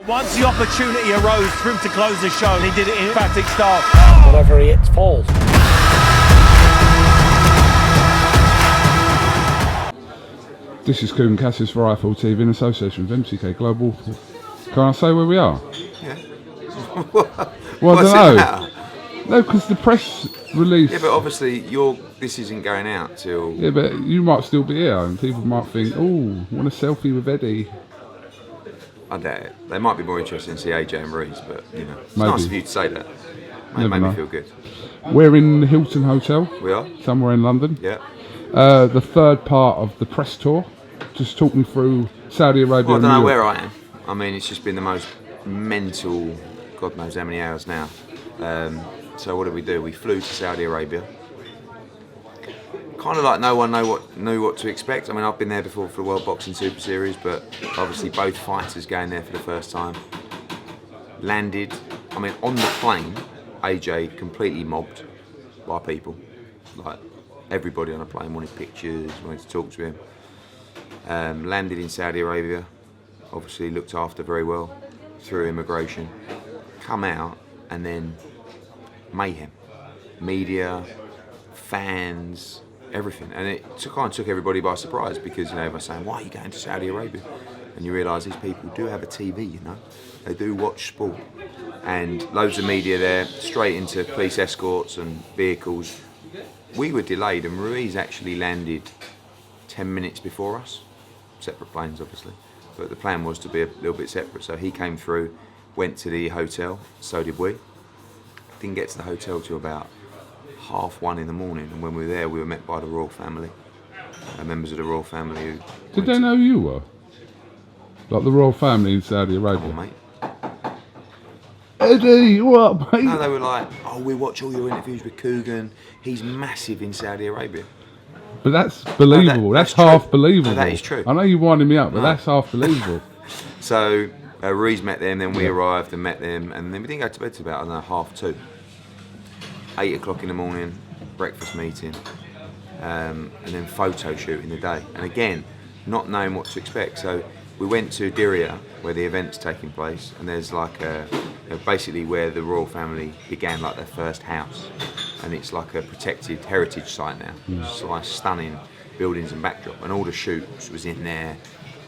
Once the opportunity arose for him to close the show, he did it in emphatic style. Whatever he hits falls. This is KUGAN CASSIUS for Rifle TV in association with MCK Global. Can I say where we are? Yeah. Well, I don't know. No, because the press release. Yeah, but obviously this isn't going out till. Yeah, but you might still be here, and people might think, "Oh, want a selfie with Eddie?" I doubt it. They might be more interested in see AJ and RUIZ, but you know, it's Maybe. nice of you to say that. It made me feel good. We're in the Hilton Hotel. We are somewhere in London. Yeah. The third part of the press tour. Just talk me through Saudi Arabia. Well, I don't and know Europe. where I am. I mean, it's just been the most mental, God knows how many hours now. So what did we do? We flew to Saudi Arabia. Kind of like no one knew what to expect. I mean, I've been there before for the World Boxing Super Series, but obviously both fighters going there for the first time. Landed. I mean, on the plane, AJ completely mobbed by people. Like everybody on the plane wanted pictures, wanted to talk to him. Landed in Saudi Arabia, obviously looked after very well through immigration. Come out and then mayhem, media, fans, everything, and it kind of took everybody by surprise because you know everyone's saying, "Why are you going to Saudi Arabia?" And you realise these people do have a TV, you know, they do watch sport, and loads of media there, straight into police escorts and vehicles. We were delayed, and RUIZ actually landed 10 minutes before us. Separate planes, obviously, but the plan was to be a little bit separate. So he came through, went to the hotel, so did we. Didn't get to the hotel till about 1:30 in the morning, and when we were there, we were met by the royal family, members of the royal family. Who Did they know who you were? Like the royal family in Saudi Arabia? Come on, mate. Eddie, what, mate? No, they were like, "Oh, we watch all your interviews with KUGAN. He's massive in Saudi Arabia." But that's believable. That's that's half true. believable. No, that is true. I know you're winding me up, but No. that's half believable. So RUIZ met them, then we arrived and met them, and then we didn't go to bed till about, I don't know, 2:30. 8 o'clock in the morning, breakfast meeting, and then photo shooting the day. And again, not knowing what to expect. So we went to DILLIAN, where the event's taking place, and there's like basically where the royal family began like their first house. And it's like a protected heritage site now. It's like stunning buildings and backdrop. And all the shoots was in there,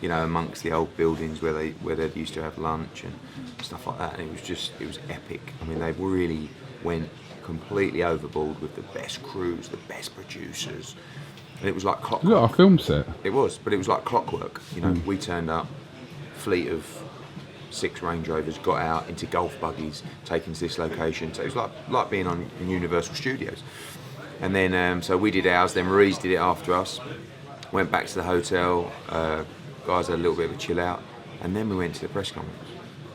you know, amongst the old buildings where they used to have lunch and stuff like that. And it was epic. I mean, they really went completely overboard with the best crews, the best producers. And it was like clockwork. You got a film set. It was, but it was like clockwork. You know, we turned up, fleet of 6 Range Rovers, got out into golf buggies, taken to this location. So it was like being on in Universal Studios. And then, so we did ours, then RUIZ did it after us. Went back to the hotel, guys had a little bit of a chill out. And then we went to the press conference,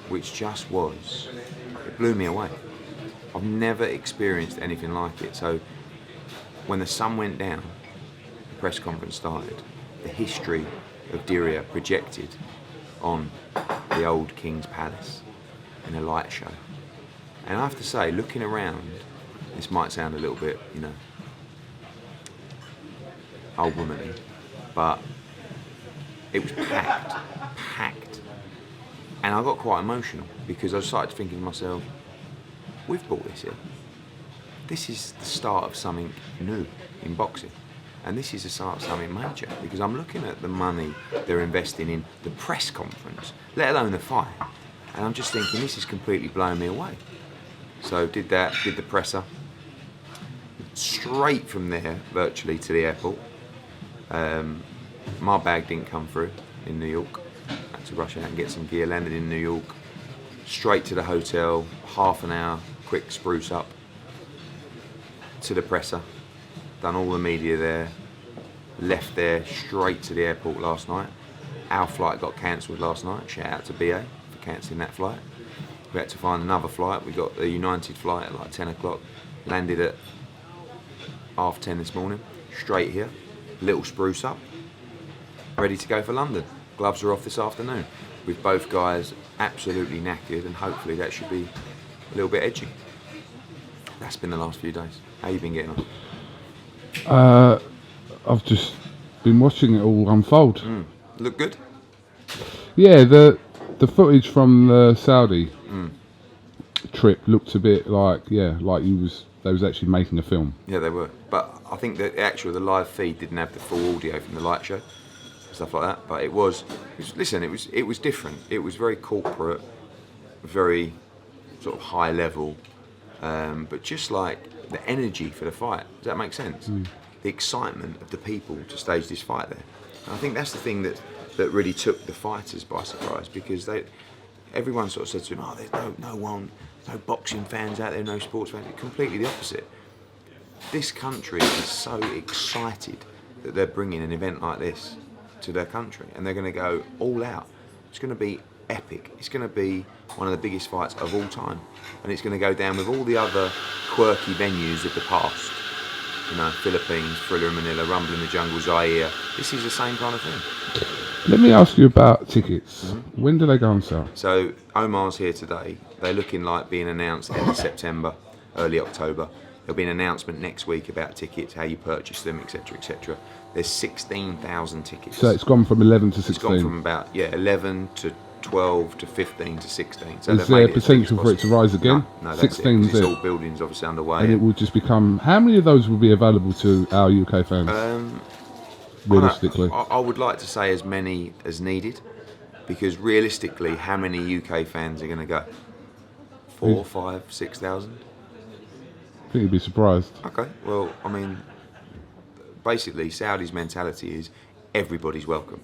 which just was, it blew me away. I've never experienced anything like it. So when the sun went down, the press conference started. The history of DILLIAN projected on the old King's Palace in a light show. And I have to say, looking around, this might sound a little bit, you know, old woman-y, but it was packed. And I got quite emotional because I started thinking to myself, we've brought this in. This is the start of something new in boxing. And this is the start of something major because I'm looking at the money they're investing in the press conference, let alone the fight. And I'm just thinking, this is completely blowing me away. So did that, did the presser. Straight from there, virtually, to the airport. My bag didn't come through in New York. I had to rush out and get some gear, landed in New York. Straight to the hotel, half an hour, quick spruce up. To the presser. Done all the media there, left there, straight to the airport last night. Our flight got cancelled last night, shout out to BA for cancelling that flight. We had to find another flight, we got the United flight at like 10 o'clock, landed at 10:30 this morning, straight here, little spruce up, ready to go for London. Gloves are off this afternoon, with both guys absolutely knackered, and hopefully that should be a little bit edgy. That's been the last few days. How you been getting on? I've just been watching it all unfold. Look good? Yeah, the The footage from the Saudi trip looked a bit like, like they was actually making a film. Yeah, they were. But I think that the live feed didn't have the full audio from the light show, stuff like that. But it was different. It was very corporate, very sort of high level, but just like the energy for the fight. Does that make sense? The excitement of the people to stage this fight there. And I think that's the thing that really took the fighters by surprise, because everyone sort of said to them, "Oh, there's no boxing fans out there, no sports fans." Completely the opposite. This country is so excited that they're bringing an event like this to their country, and they're going to go all out. It's going to be epic. It's going to be one of the biggest fights of all time, and it's going to go down with all the other quirky venues of the past. You know, Philippines, Thriller in Manila, Rumble in the Jungle, Zaire. This is the same kind of thing. Let me ask you about tickets. When do they go on sale? So Omar's here today. They're looking like being announced end of September, early October. There'll be an announcement next week about tickets, how you purchase them, etc., etc. There's 16,000 tickets. So it's gone from 11 to 16. It's gone from about 11 to 12 to 15 to 16. So is there potential for it to rise again? No, 16 it's all buildings obviously underway. And it will just become. How many of those will be available to our UK fans? Realistically, I would like to say as many as needed, because realistically, how many UK fans are going to go? 4, 5, 6,000? I think you'd be surprised. Okay, well, I mean, basically, Saudi's mentality is everybody's welcome.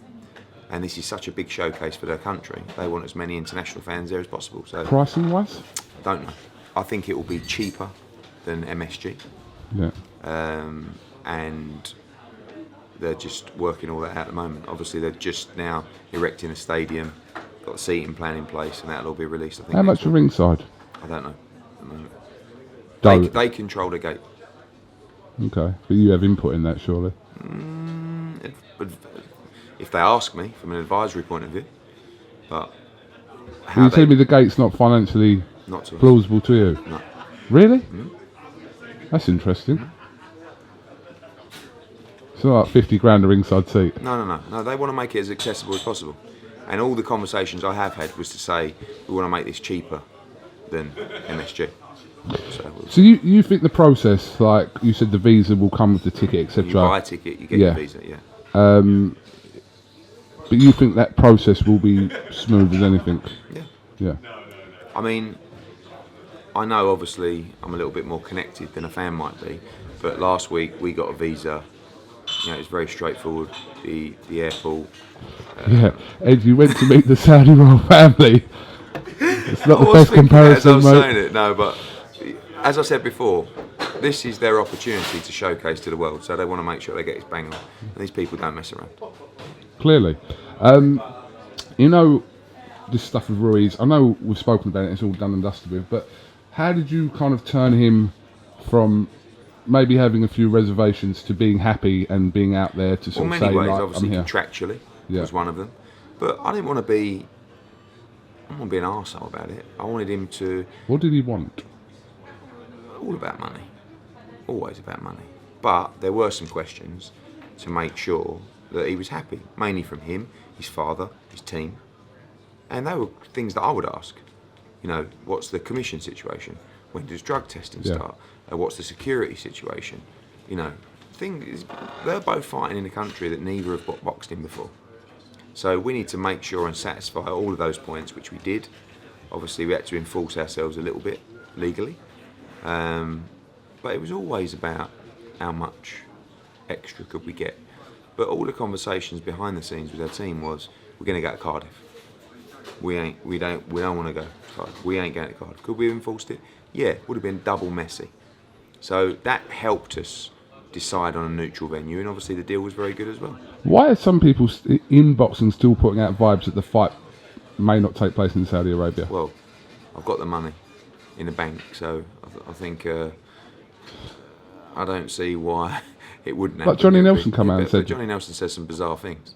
And this is such a big showcase for their country. They want as many international fans there as possible. So, pricing wise? Don't know. I think it will be cheaper than MSG. Yeah. And they're just working all that out at the moment. Obviously, they're just now erecting a stadium, got the seating plan in place, and that'll all be released, I think. How much a ringside? I don't know. They control the gate. Okay, but you have input in that, surely? If they ask me, from an advisory point of view. But Can you tell me the gate's not financially plausible to you? No. Really? That's interesting. It's not like 50 grand a ringside seat. No, they want to make it as accessible as possible. And all the conversations I have had was to say, we want to make this cheaper than MSG. So you think the process, like you said, the visa will come with the ticket, etc. You buy a ticket, you get your visa, but you think that process will be smooth as anything? Yeah. I mean, I know obviously I'm a little bit more connected than a fan might be, but last week we got a visa. You know, it's very straightforward. The airport. Ed, you went to meet the Saudi royal family. It's not the best comparison, as mate. I'm saying it, no, but as I said before, this is their opportunity to showcase to the world, so they want to make sure they get this bang on. And these people don't mess around. Clearly. You know, this stuff with RUIZ, I know we've spoken about it, it's all done and dusted with, but how did you kind of turn him from maybe having a few reservations to being happy and being out there to sort of say, many ways, like, obviously I'm here? contractually was one of them. But I didn't want to be an arsehole about it. I wanted him to... What did he want? All about money. Always about money. But there were some questions to make sure that he was happy, mainly from him, his father, his team. And they were things that I would ask. You know, what's the commission situation? When does drug testing start? What's the security situation? You know, they're both fighting in a country that neither have boxed in before. So we need to make sure and satisfy all of those points, which we did. Obviously, we had to enforce ourselves a little bit legally. But it was always about how much extra could we get. But all the conversations behind the scenes with our team was, we're going to go to Cardiff. We don't want to go to Cardiff. We ain't going to Cardiff. Could we have enforced it? Yeah, would have been double messy. So that helped us decide on a neutral venue, and obviously the deal was very good as well. Why are some people in boxing still putting out vibes that the fight may not take place in Saudi Arabia? Well, I've got the money in the bank, so I think I don't see why it wouldn't happen. But Johnny Nelson come out and said... Johnny Nelson says some bizarre things.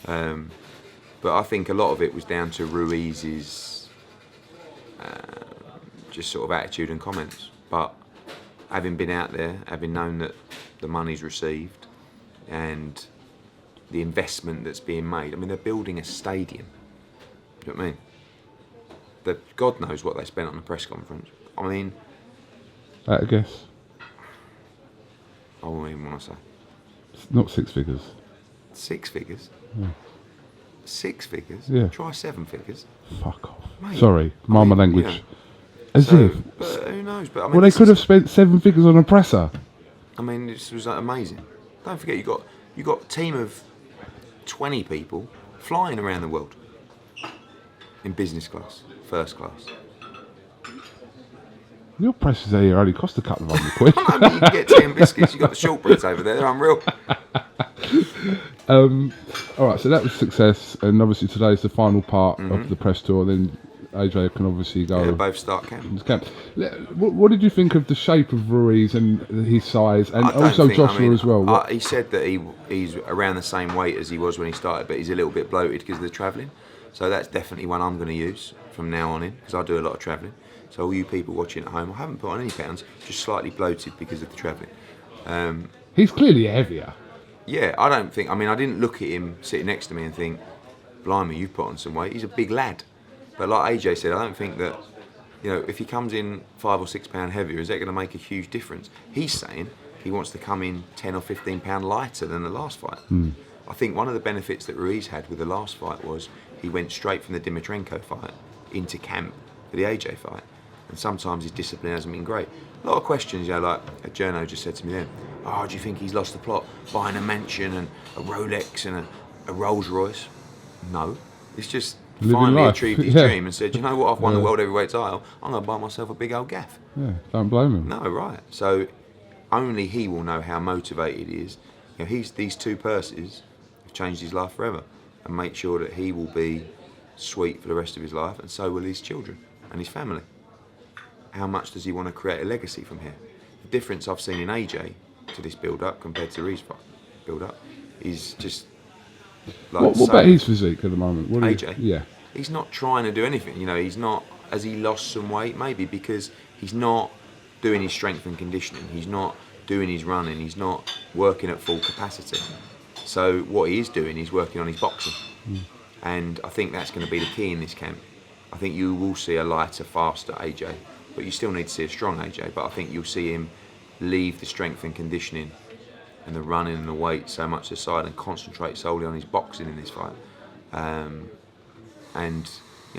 But I think a lot of it was down to RUIZ's just sort of attitude and comments. But having been out there, having known that the money's received and the investment that's being made, I mean, they're building a stadium. Do you know what I mean? God knows what they spent on the press conference. I mean, I guess. I wouldn't even want to say. It's not 6 figures. 6 figures? Yeah. 6 figures? Yeah. Try 7 figures. Fuck off. Mate, Sorry, mind my language. you know, As so, if. but who knows? But I mean, Well, they could have spent 7 figures on a presser. I mean, this was amazing. Don't forget, you got a team of 20 people flying around the world in business class, first class. Your presses here only cost a couple of £100. I mean, you can get tea and biscuits. You got the shortbreads over there. They're unreal. All right, so that was success, and obviously today's the final part of the press tour. Then AJ can obviously go. Yeah, both start camp. What did you think of the shape of Ruiz and his size, and also Joshua as well? He said that he's around the same weight as he was when he started, but he's a little bit bloated because of the travelling. So that's definitely one I'm going to use from now on in, because I do a lot of travelling. So all you people watching at home, I haven't put on any pounds, just slightly bloated because of the travelling. He's clearly heavier. Yeah, I don't think. I mean, I didn't look at him sitting next to me and think, "Blimey, you've put on some weight." He's a big lad. But like AJ said, I don't think that, if he comes in 5 or 6 pound heavier, is that going to make a huge difference? He's saying he wants to come in 10 or 15 pound lighter than the last fight. I think one of the benefits that Ruiz had with the last fight was he went straight from the Dimitrenko fight into camp for the AJ fight. And sometimes his discipline hasn't been great. A lot of questions, like a journo just said to me then, "Oh, do you think he's lost the plot buying a mansion and a Rolex and a Rolls Royce?" No, it's just finally achieved his dream and said, "You know what, I've won the world heavyweight title, I'm going to buy myself a big old gaff." Yeah, don't blame him. No, right. So only he will know how motivated he is. These 2 purses have changed his life forever, and make sure that he will be sweet for the rest of his life, and so will his children and his family. How much does he want to create a legacy from here? The difference I've seen in AJ to this build-up compared to RUIZ build-up is just like... What about his physique at the moment? AJ? Yeah. He's not trying to do anything. He's not... Has he lost some weight? Maybe because he's not doing his strength and conditioning. He's not doing his running. He's not working at full capacity. So what he is doing is working on his boxing. And I think that's going to be the key in this camp. I think you will see a lighter, faster AJ. But you still need to see a strong AJ. But I think you'll see him leave the strength and conditioning and the running and the weight so much aside and concentrate solely on his boxing in this fight. And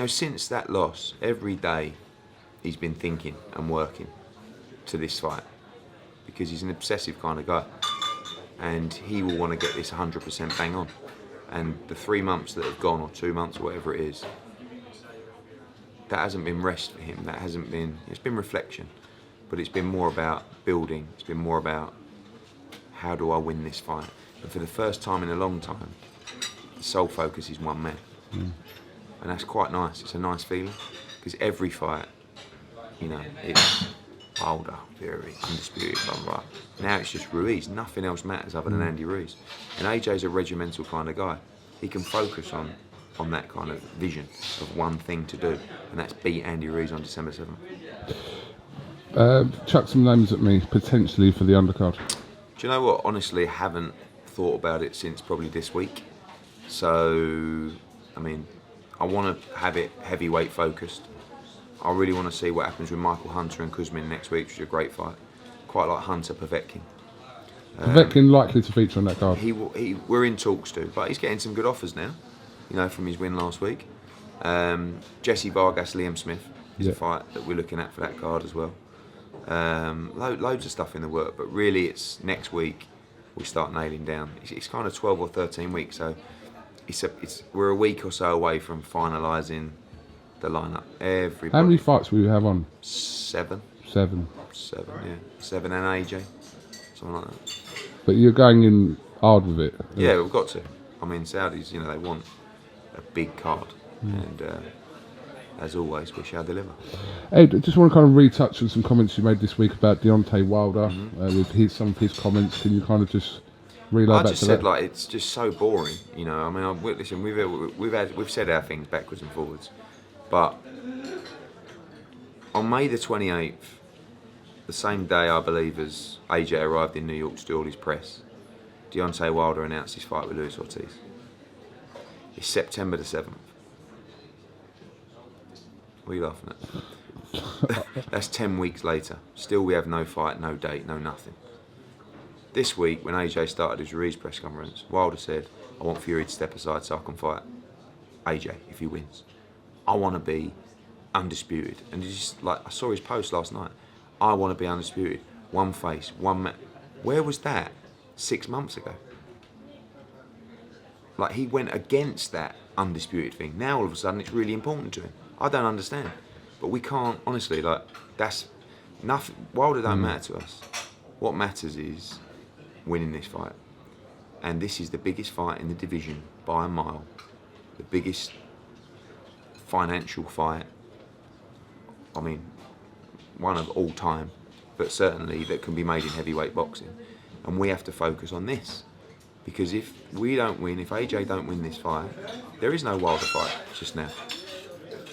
since that loss, every day he's been thinking and working to this fight, because he's an obsessive kind of guy, and he will want to get this 100% bang on. And the 3 months that have gone, or 2 months, or whatever it is, that hasn't been rest for him. That hasn't been. It's been reflection, but it's been more about building. It's been more about how do I win this fight. And for the first time in a long time, the sole focus is one man, and that's quite nice. It's a nice feeling, because every fight, it's Wilder, Fury, undisputed, blah blah. Now it's just Ruiz. Nothing else matters other than Andy Ruiz. And AJ's a regimental kind of guy. He can focus on that kind of vision of one thing to do, and that's beat Andy Ruiz on December 7th. Chuck some names at me, potentially, for the undercard. Do you know what? Honestly, I haven't thought about it since probably this week. So, I mean, I want to have it heavyweight focused. I really want to see what happens with Michael Hunter and Kuzmin next week, which is a great fight. Quite like Hunter Povetkin. Povetkin likely to feature on that card. We're in talks to, but he's getting some good offers now, from his win last week. Jesse Vargas, Liam Smith is a fight that we're looking at for that card as well. Loads of stuff in the work, but really it's next week we start nailing down. It's kind of 12 or 13 weeks, so we're a week or so away from finalising the lineup. Everybody. How many fights will you have on? 7. 7. 7, yeah. 7 and AJ, something like that. But you're going in hard with it. Yeah, we've got to. I mean, Saudis, they want a big card, and as always, we shall deliver. Hey, I just want to kind of retouch on some comments you made this week about Deontay Wilder, with some of his comments. Can you kind of just relay back to that? I just said, it's just so boring. I mean, listen, we've said our things backwards and forwards, but on May the 28th, the same day I believe as AJ arrived in New York to do all his press, Deontay Wilder announced his fight with Luis Ortiz. It's September the 7th. What are you laughing at? That's 10 weeks later. Still we have no fight, no date, no nothing. This week, when AJ started his RUIZ press conference, Wilder said, I want Fury to step aside so I can fight AJ if he wins. I want to be undisputed. And he's just like, I saw his post last night. I want to be undisputed. One face, one match. Where was that 6 months ago? Like, he went against that undisputed thing. Now all of a sudden it's really important to him. I don't understand. But we can't, honestly, like, that's nothing. Wilder don't matter to us. What matters is winning this fight. And this is the biggest fight in the division by a mile. The biggest financial fight, I mean, one of all time, but certainly that can be made in heavyweight boxing. And we have to focus on this. Because if we don't win, if AJ don't win this fight, there is no Wilder fight just now.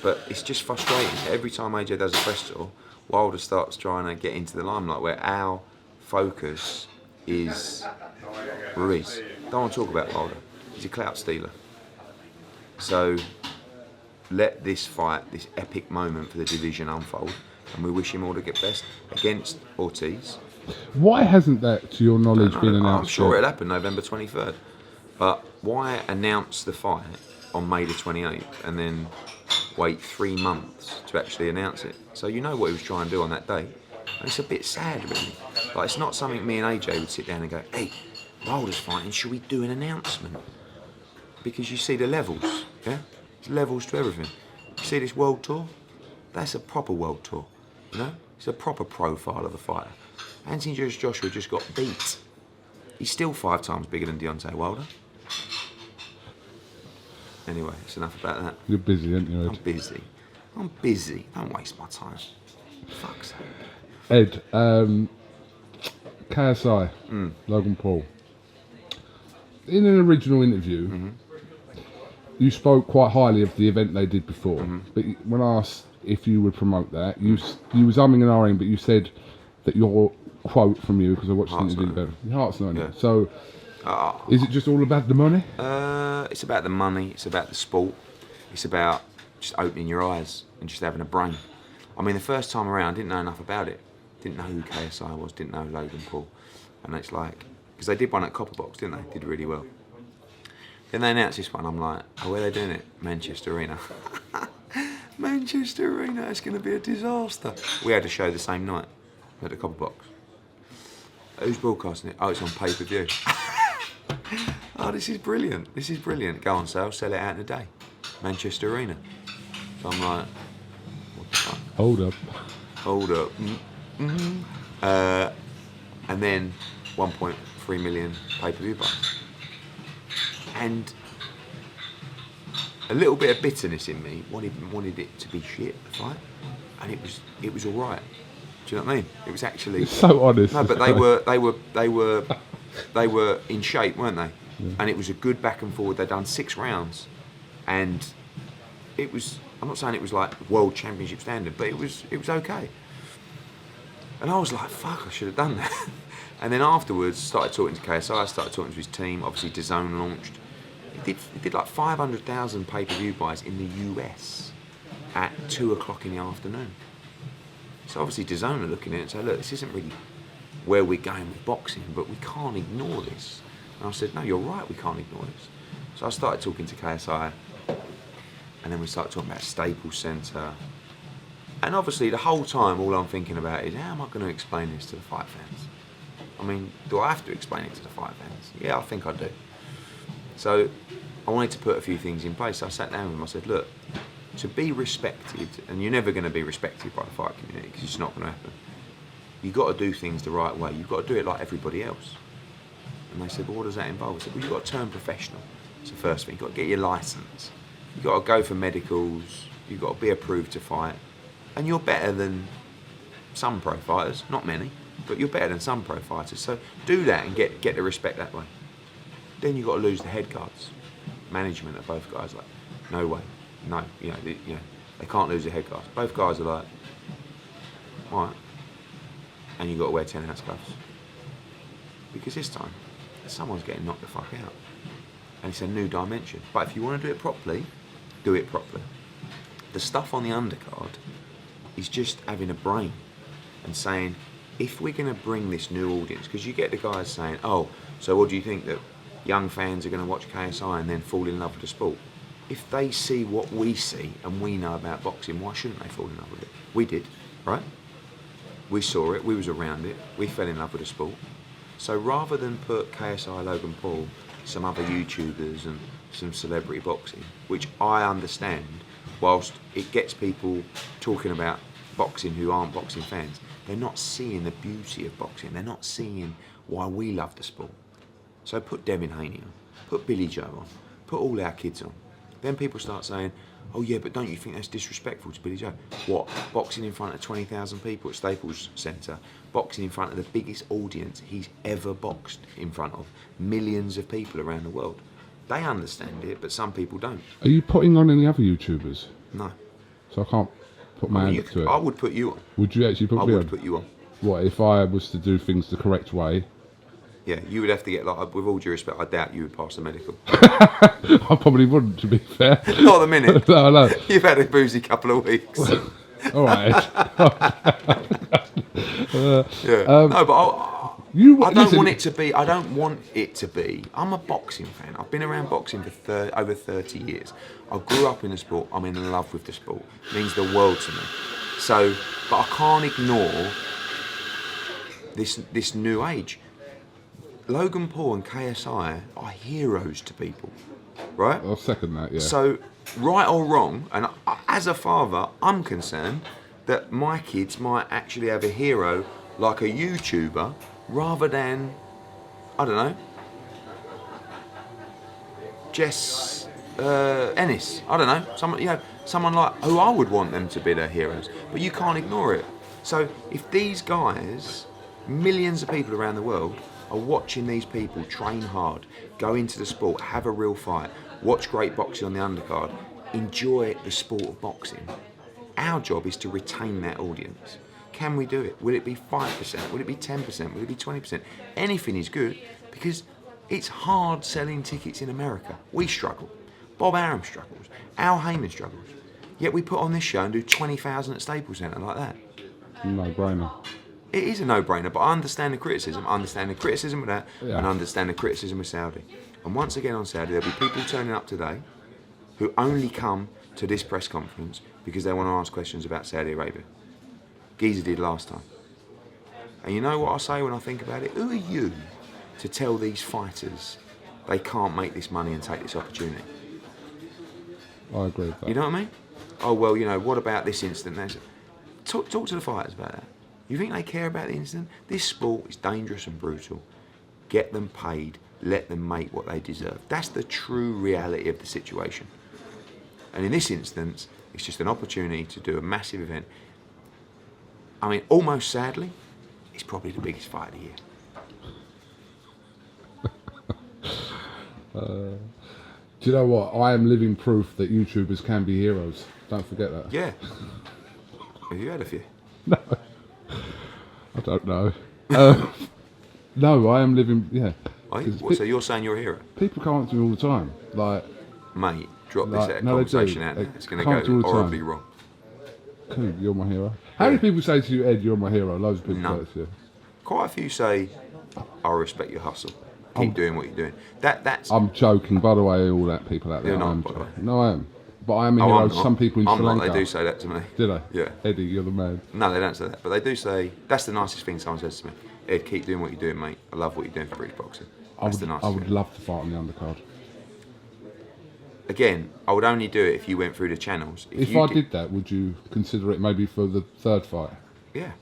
But it's just frustrating. Every time AJ does a press tour, Wilder starts trying to get into the limelight where our focus is RUIZ. Don't want to talk about Wilder. He's a clout stealer. So let this fight, this epic moment for the division unfold, and we wish him all the best against Ortiz. Why hasn't that, to your knowledge, been announced? I'm sure it'll happen November 23rd. But why announce the fight on May the 28th and then wait 3 months to actually announce it? So you know what he was trying to do on that day. And it's a bit sad, really. Like, it's not something me and AJ would sit down and go, hey, Wilder's fighting, should we do an announcement? Because you see the levels, yeah? There's levels to everything. You see this world tour? That's a proper world tour, you know? It's a proper profile of a fighter. Anthony Joshua just got beat. He's still 5 times bigger than Deontay Wilder. Anyway, it's enough about that. You're busy, aren't you, Ed? I'm busy. I'm busy. Don't waste my time. Fuck's sake. Ed, KSI, Logan Paul. In an original interview, you spoke quite highly of the event they did before. But when I asked if you would promote that, you was umming and ahhing, but you said that your quote from you, because I watched the interview about your heart's not in it. So, is it just all about the money? It's about the money. It's about the sport. It's about just opening your eyes and just having a brain. I mean, the first time around, I didn't know enough about it. Didn't know who KSI was. Didn't know Logan Paul. And it's like, because they did one at Copperbox, didn't they? Did really well. Then they announced this one. I'm like, oh, where are they doing it? Manchester Arena. Manchester Arena. It's going to be a disaster. We had a show the same night at the Copperbox. Who's broadcasting it? Oh, it's on pay-per-view. Oh, this is brilliant. This is brilliant. Go on sale, sell it out in a day. Manchester Arena. So I'm like, what the fuck? Hold up. Hold up. And then 1.3 million pay-per-view buys. And a little bit of bitterness in me wanted it to be shit, the fight. And it was all right. Do you know what I mean? It was actually So honest. No, but they were in shape, weren't they? Yeah. And it was a good back and forward. They'd done 6 rounds, and it was. I'm not saying it was like world championship standard, but it was okay. And I was like, fuck, I should have done that. And then afterwards, started talking to KSI, started talking to his team. Obviously, DAZN launched. It did like 500,000 pay-per-view buys in the US at 2 o'clock in the afternoon. So obviously DAZN are looking at it and say, look, this isn't really where we're going with boxing, but we can't ignore this. And I said, no, you're right, we can't ignore this. So I started talking to KSI, and then we started talking about Staples Centre. And obviously the whole time, all I'm thinking about is, how am I going to explain this to the fight fans? I mean, do I have to explain it to the fight fans? Yeah, I think I do. So I wanted to put a few things in place. I sat down with him, I said, look, to be respected, and you're never going to be respected by the fight community because it's not going to happen. You've got to do things the right way. You've got to do it like everybody else. And they said, well, what does that involve? I said, well, you've got to turn professional. It's the first thing. You've got to get your licence. You've got to go for medicals. You've got to be approved to fight. And you're better than some pro fighters, not many, but you're better than some pro fighters. So do that and get the respect that way. Then you've got to lose the head guards. Management of both guys like, no way. No, they can't lose their head guards. Both guys are like, all right, and you've got to wear 10-ounce gloves. Because this time, someone's getting knocked the fuck out. And it's a new dimension. But if you want to do it properly, do it properly. The stuff on the undercard is just having a brain and saying, if we're going to bring this new audience, because you get the guys saying, oh, so what do you think that young fans are going to watch KSI and then fall in love with the sport? If they see what we see and we know about boxing, why shouldn't they fall in love with it? We did, right? We saw it, we was around it, we fell in love with the sport. So rather than put KSI, Logan Paul, some other YouTubers and some celebrity boxing, which I understand, whilst it gets people talking about boxing who aren't boxing fans, they're not seeing the beauty of boxing, they're not seeing why we love the sport. So put Devin Haney on, put Billy Joe on, put all our kids on. Then people start saying, oh yeah, but don't you think that's disrespectful to Billy Joe? What, boxing in front of 20,000 people at Staples Centre, boxing in front of the biggest audience he's ever boxed in front of, millions of people around the world. They understand it, but some people don't. Are you putting on any other YouTubers? No. So I can't put my hand up to it? I would put you on. Would you actually put me on? I would put you on. What, if I was to do things the correct way? Yeah, you would have to get, like, with all due respect, I doubt you would pass the medical. I probably wouldn't, to be fair. Not the minute. No. You've had a boozy couple of weeks. All right. Yeah. No, but I don't want it to be. I don't want it to be. I'm a boxing fan. I've been around boxing for over 30 years. I grew up in the sport. I'm in love with the sport. It means the world to me. So, but I can't ignore this new age. Logan Paul and KSI are heroes to people, right? I'll second that, yeah. So, right or wrong, and as a father, I'm concerned that my kids might actually have a hero like a YouTuber rather than, I don't know, Jess Ennis. I don't know, someone like who I would want them to be their heroes. But you can't ignore it. So if these guys, millions of people around the world, are watching these people train hard, go into the sport, have a real fight, watch great boxing on the undercard, enjoy the sport of boxing, our job is to retain that audience. Can we do it? Will it be 5%? Will it be 10%? Will it be 20%? Anything is good because it's hard selling tickets in America. We struggle. Bob Arum struggles. Al Heyman struggles. Yet we put on this show and do 20,000 at Staples Centre like that. No-brainer. It is a no-brainer, but I understand the criticism. I understand the criticism with that, Yeah. and I understand the criticism with Saudi. And once again on Saudi, there'll be people turning up today who only come to this press conference because they want to ask questions about Saudi Arabia. Geezer did last time. And you know what I say when I think about it? Who are you to tell these fighters they can't make this money and take this opportunity? I agree with that. You know what I mean? Oh, well, what about this incident? Talk to the fighters about that. You think they care about the incident? This sport is dangerous and brutal. Get them paid, let them make what they deserve. That's the true reality of the situation. And in this instance, it's just an opportunity to do a massive event. I mean, almost sadly, it's probably the biggest fight of the year. Do you know what? I am living proof that YouTubers can be heroes. Don't forget that. Yeah. Have you had a few? No. I don't know. No, I am living, yeah. So you're saying you're a hero? People come up to me all the time, like... Mate, drop this Like, no, they do. conversation out there. It's going to Can't do all go the horribly time. wrong. Cool, you're my hero. How many people say to you, Ed, you're my hero? Loads of people No. say it to you. Quite a few say, I respect your hustle. Keep doing what you're doing. That's... I'm joking, by the way, all that people out there. You're not, I'm by the way. No, I am. But I am a Oh, hero I'm to not. some people in I'm Sri not. Lanka. They do say that to me. Did I? Yeah. Eddie, you're the man. No, they don't say that. But they do say, that's the nicest thing someone says to me. Ed, keep doing what you're doing, mate. I love what you're doing for British boxing. That's the nicest I would thing. love to fight on the undercard. Again, I would only do it if you went through the channels. If you I did that, would you consider it maybe for the third fight? Yeah.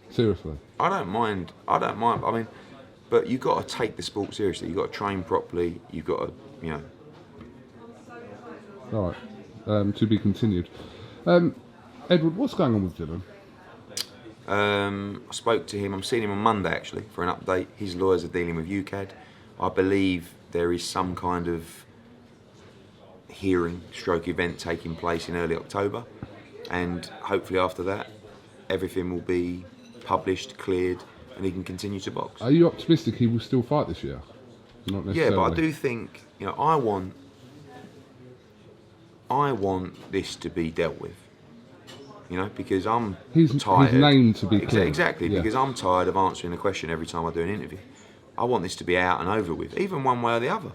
Seriously? I don't mind. I mean, but you've got to take the sport seriously. You've got to train properly. You've got to, All right. To be continued. Edward, what's going on with Dylan? I spoke to him. I'm seeing him on Monday actually for an update. His lawyers are dealing with UCAD. I believe there is some kind of hearing stroke event taking place in early October, and hopefully after that everything will be published, cleared, and he can continue to box. Are you optimistic he will still fight this year? Not Yeah, necessarily. but I do think, I want I want this to be dealt with. You know, because I'm His tired. name to be clear. Exactly, Yeah. because I'm tired of answering the question every time I do an interview. I want this to be out and over with, even one way or the other.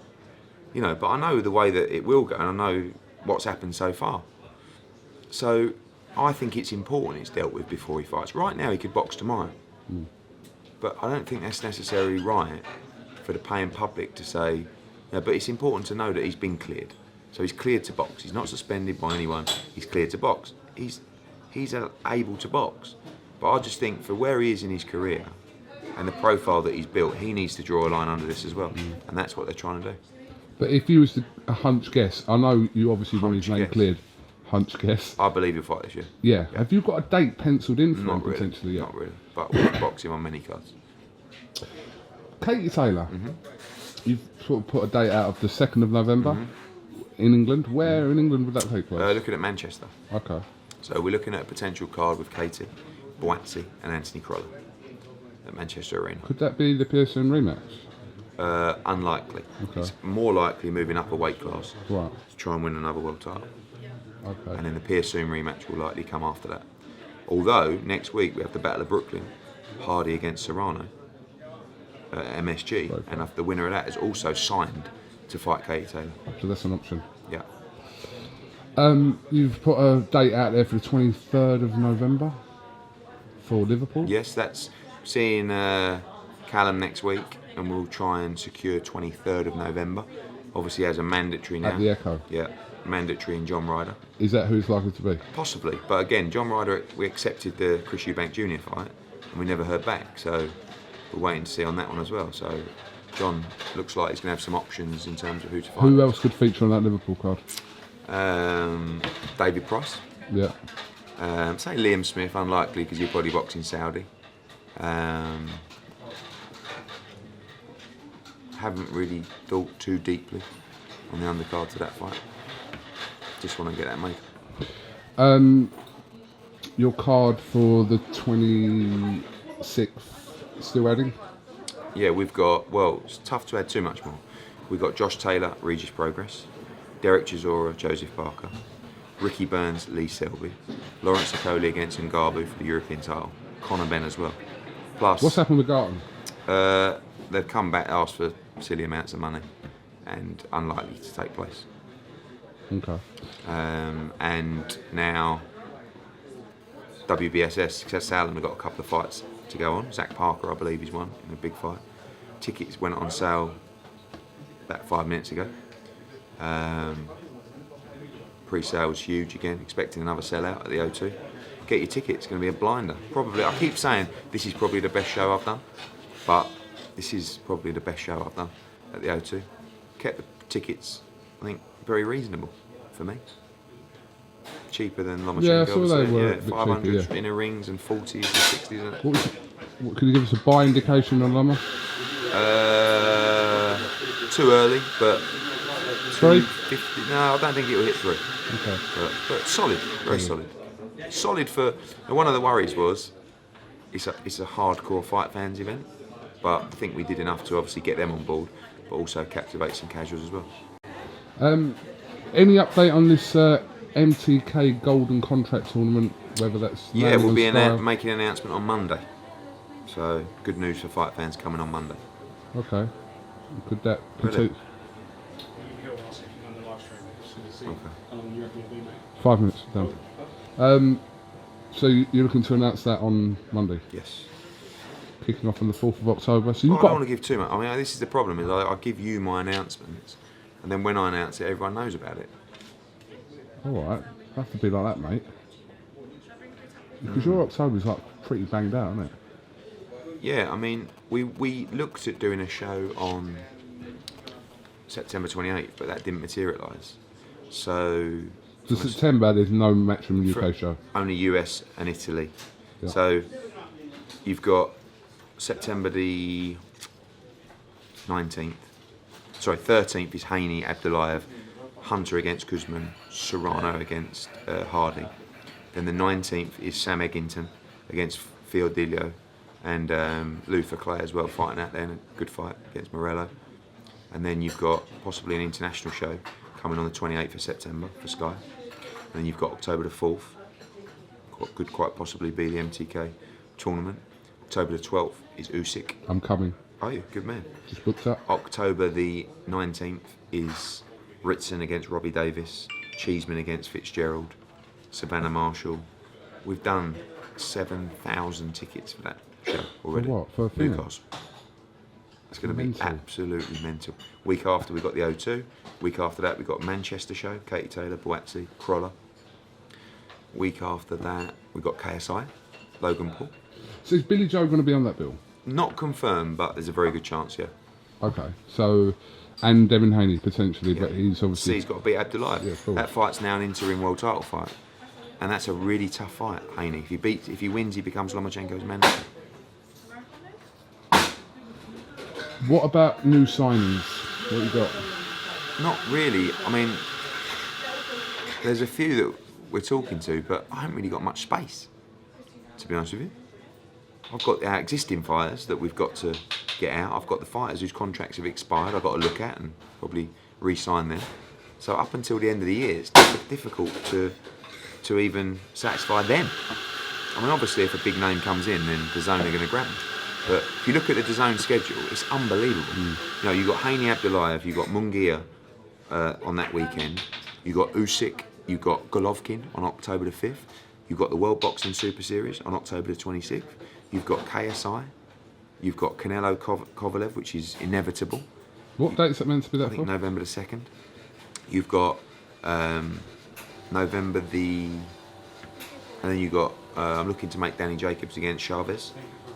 You know, but I know the way that it will go, and I know what's happened so far. So I think it's important it's dealt with before he fights. Right now, he could box tomorrow. But I don't think that's necessarily right for the paying public to say, no, but it's important to know that he's been cleared. So he's cleared to box. He's not suspended by anyone. He's cleared to box. He's able to box. But I just think for where he is in his career and the profile that he's built, he needs to draw a line under this as well. And that's what they're trying to do. But if you was a hunch guess, I know you obviously want his name guess. cleared. Hunch guess. I believe he'll fight this year. Yeah. Have you got a date penciled in for him Not really. potentially yet? Not really. But we'll box him on many cards. Katie Taylor, you've sort of put a date out of the 2nd of November in England. Where in England would that take place? Looking at Manchester. Okay. So we're looking at a potential card with Katie, WHYTE and Anthony Crolla at Manchester Arena. Could that be the Pearson rematch? Unlikely. Okay. It's more likely moving up a weight class Right. to try and win another world title. Okay. And then the Pearson rematch will likely come after that. Although next week we have the Battle of Brooklyn, Hardy against Serrano at MSG, and the winner of that is also signed to fight Katie Taylor. So that's an option. Yeah. You've put a date out there for the 23rd of November for Liverpool. Yes, that's seeing Callum next week, and we'll try and secure 23rd of November. Obviously, as a mandatory now. At the Echo. Yeah, mandatory in John Ryder. Is that who it's likely to be? Possibly, but again, John Ryder, we accepted the Chris Eubank Jr. fight, and we never heard back, so we're waiting to see on that one as well. So John looks like he's going to have some options in terms of who to fight. Who else could feature on that Liverpool card? David Price. Yeah. Say Liam Smith, unlikely because he'll probably box in Saudi. Haven't really thought too deeply on the undercard to that fight. Just want to get that made. Your card for the 26th still adding? Yeah, we've got, well, it's tough to add too much more. We've got Josh Taylor, Regis Progress, Derek Chisora, Joseph Parker, Ricky Burns, Lee Selby, Lawrence Okoli against Ngabu for the European title, Conor Benn as well. Plus, What's happened with Garton? they've come back, asked for silly amounts of money, and unlikely to take place. Okay. And now WBSS, Success Salem have got a couple of fights to go on. Zach Parker, I believe, is one in a big fight. Tickets went on sale about 5 minutes ago. Pre-sale was huge again, expecting another sellout at the O2. Get your tickets, it's going to be a blinder. Probably, I keep saying this is probably the best show I've done, but this is probably the best show I've done at the O2. Kept the tickets, I think, very reasonable for me. Cheaper than Lomachenko. Yeah, I saw they were a bit 500 cheaper, yeah. inner rings and 40s and 60s. What could you give us a buy indication on Lama? Too early, but 350. no, I don't think it will hit 3. Okay. But solid, very solid. Solid for. And one of the worries was, it's a hardcore fight fans event, but I think we did enough to obviously get them on board, but also captivate some casuals as well. Any update on this MTK Golden Contract Tournament? Whether that's Yeah, we'll be style? making an announcement on Monday. So good news for fight fans coming on Monday. Okay. Could that Really? 5 minutes done. So you're looking to announce that on Monday, Yes. kicking off on the 4th of October. So you've Well, I don't got. want to give too much. I mean, this is the problem: is I give you my announcements, and then when I announce it, everyone knows about it. All right, have to be like that, mate. Because your October's like pretty banged out, isn't it? Yeah, I mean, we looked at doing a show on September 28th, but that didn't materialise. So So September, there's no Matchroom UK show. only US and Italy. Yeah. So you've got September the 19th. Sorry, 13th is Haney, Abdullayev, Hunter against Kuzman, Serrano against Hardy. Then the 19th is Sam Eggington against Fiordillo, and Luther Clay as well fighting out there in a good fight against Morello. And then you've got possibly an international show, coming on the 28th of September for Sky. And then you've got October the 4th, what could quite possibly be the MTK tournament. October the 12th is Usyk. I'm coming. Are you? Good man. Just booked up. October the 19th is Ritson against Robbie Davis, Cheeseman against Fitzgerald, Savannah Marshall. We've done 7,000 tickets for that show already. For what? For a film? Newcastle. It's going to be Mental. absolutely mental. Week after we got the O2. Week after that we got Manchester show, Katie Taylor, WHYTE, Crawler. Week after that we got KSI, Logan Paul. So is Billy Joe going to be on that bill? Not confirmed, but there's a very good chance, yeah. Okay, so, and Devin Haney potentially, but he's obviously... See, he's got to beat Abdullayev. Yeah, of course. That fight's now an interim world title fight. And that's a really tough fight, Haney. If he wins, he becomes Lomachenko's manager. What about new signings? What you got? Not really. I mean, there's a few that we're talking to, but I haven't really got much space, to be honest with you. I've got our existing fighters that we've got to get out. I've got the fighters whose contracts have expired I've got to look at and probably re-sign them. So up until the end of the year, it's difficult to even satisfy them. I mean, obviously, if a big name comes in, then DAZN are going to grab them. But if you look at the DAZN schedule, it's unbelievable. You know, you've got Haney Abdullayev, you've got Munguia on that weekend, you've got Usyk, you've got Golovkin on October the 5th, you've got the World Boxing Super Series on October the 26th, you've got KSI, you've got Canelo Kovalev, which is inevitable. What date is that meant to be I that think for? November the 2nd. You've got November the... And then you've got... I'm looking to make Danny Jacobs against Chavez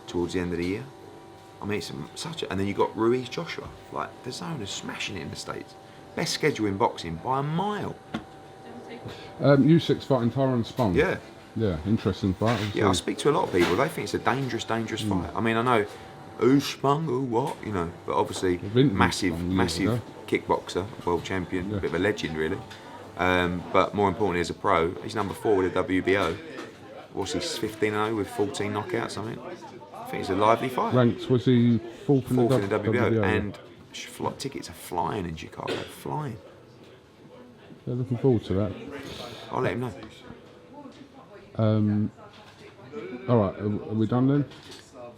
towards the end of the year. I mean, it's such a... And then you've got Ruiz Joshua. Like, the zone is smashing it in the States. Best schedule in boxing by a mile. Usyk's fighting Tyron Spong. Yeah. Yeah, interesting fight. Obviously. Yeah, I speak to a lot of people. They think it's a dangerous, dangerous fight. I mean, I know... Who's Spong? Who what? You know, but obviously massive kickboxer, world champion, Yeah. bit of a legend really. But more importantly, as a pro, he's number 4 with a WBO. What's he, 15-0 with 14 knockouts? I mean, I think it's a lively fight. Ranks, was he fourth in the WBO, yeah. and tickets are flying in Chicago, flying. Yeah, looking forward to that. I'll let him know. All right, are we done then?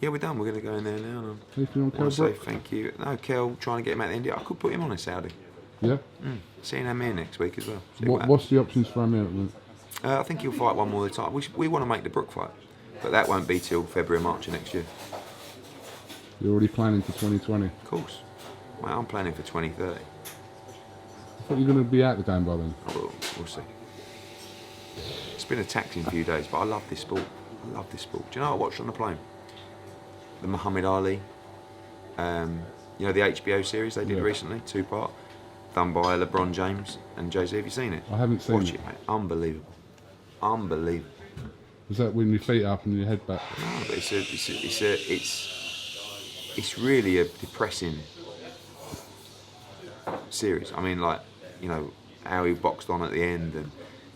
Yeah, we're done. We're going to go in there now. And Anything on I want to say Kell Brook? thank you. No, Kel, trying to get him out of India. I could put him on in Saudi. Yeah. Seeing Amir next week as well. See What's the options for Amir at the moment? I think he'll fight one more of the time. We want to make the Brook fight, but that won't be till February, March of next year. You're already planning for 2020. Of course. Well, I'm planning for 2030. I thought you were going to be out the game by then. We'll see. It's been a taxing few days, but I love this sport. I love this sport. Do you know what I watched on the plane? The Muhammad Ali, you know, the HBO series they did recently, 2-part, done by LeBron James and Jay-Z. Have you seen it? I haven't seen Watch it, mate. Unbelievable. Unbelievable. Was that when your feet up and your head back? No, but it's really a depressing series. I mean, like, you know, how he boxed on at the end and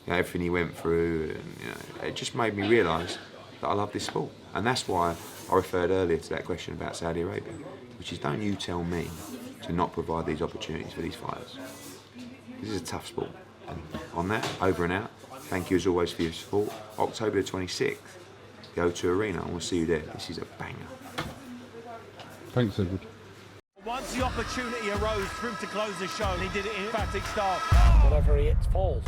you know, everything he went through, and you know, it just made me realise that I love this sport, and that's why I referred earlier to that question about Saudi Arabia, which is, don't you tell me to not provide these opportunities for these fighters. This is a tough sport. And on that, over and out. Thank you as always for your support. October the 26th, the O2 Arena, and we'll see you there. This is a banger. Thanks, Edward. Once the opportunity arose for him to close the show, and he did it in emphatic style. Whatever he hits falls.